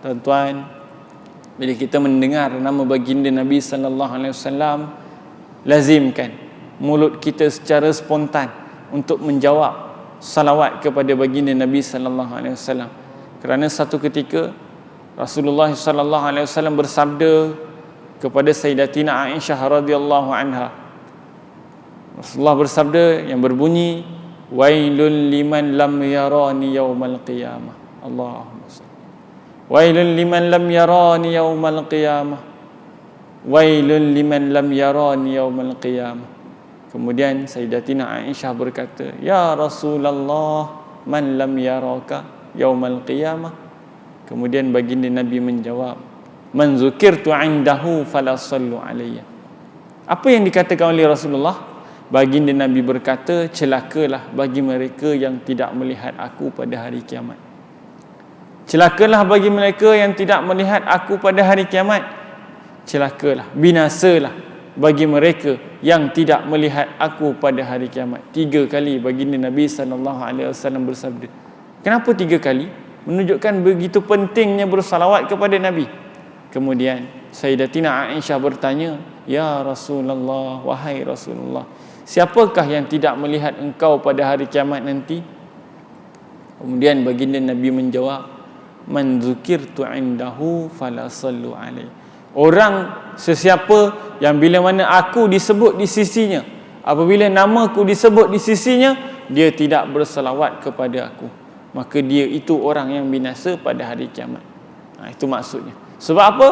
tuan-tuan, bila kita mendengar nama baginda Nabi sallallahu alaihi wasallam, lazimkan mulut kita secara spontan untuk menjawab salawat kepada baginda Nabi sallallahu alaihi wasallam. Kerana satu ketika Rasulullah sallallahu alaihi wasallam bersabda kepada Sayyidatina Aisyah radhiyallahu anha. Rasulullah bersabda yang berbunyi, wailul liman lam yarani yaumal qiyamah. Allahumma salli. Wailul liman lam yarani yaumal qiyamah. Wailul liman lam yarani yaumal qiyamah. Kemudian Sayyidatina Aisyah berkata, ya Rasulullah, man lam yaraka yaumal qiyamah. Kemudian baginda Nabi menjawab, man zukirtu indahu fala sallu alayya. Apa yang dikatakan oleh Rasulullah? Baginda Nabi berkata, celakalah bagi mereka yang tidak melihat aku pada hari kiamat. Celakalah bagi mereka yang tidak melihat aku pada hari kiamat. Celakalah, binasalah bagi mereka yang tidak melihat aku pada hari kiamat. 3 kali baginda Nabi SAW bersabda. Kenapa 3 kali? Menunjukkan begitu pentingnya bersalawat kepada Nabi. Kemudian Sayyidatina Aisyah bertanya, ya Rasulullah, wahai Rasulullah, siapakah yang tidak melihat engkau pada hari kiamat nanti? Kemudian baginda Nabi menjawab, man zukirtu indahu fala sallu alaihi. Orang sesiapa yang bila mana aku disebut di sisinya, apabila namaku disebut di sisinya, dia tidak bersalawat kepada aku, maka dia itu orang yang binasa pada hari kiamat. Itu maksudnya. Sebab apa?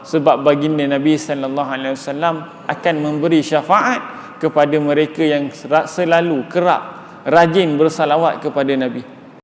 Sebab baginda Nabi sallallahu alaihi wasallam akan memberi syafaat kepada mereka yang selalu kerap rajin bersalawat kepada Nabi.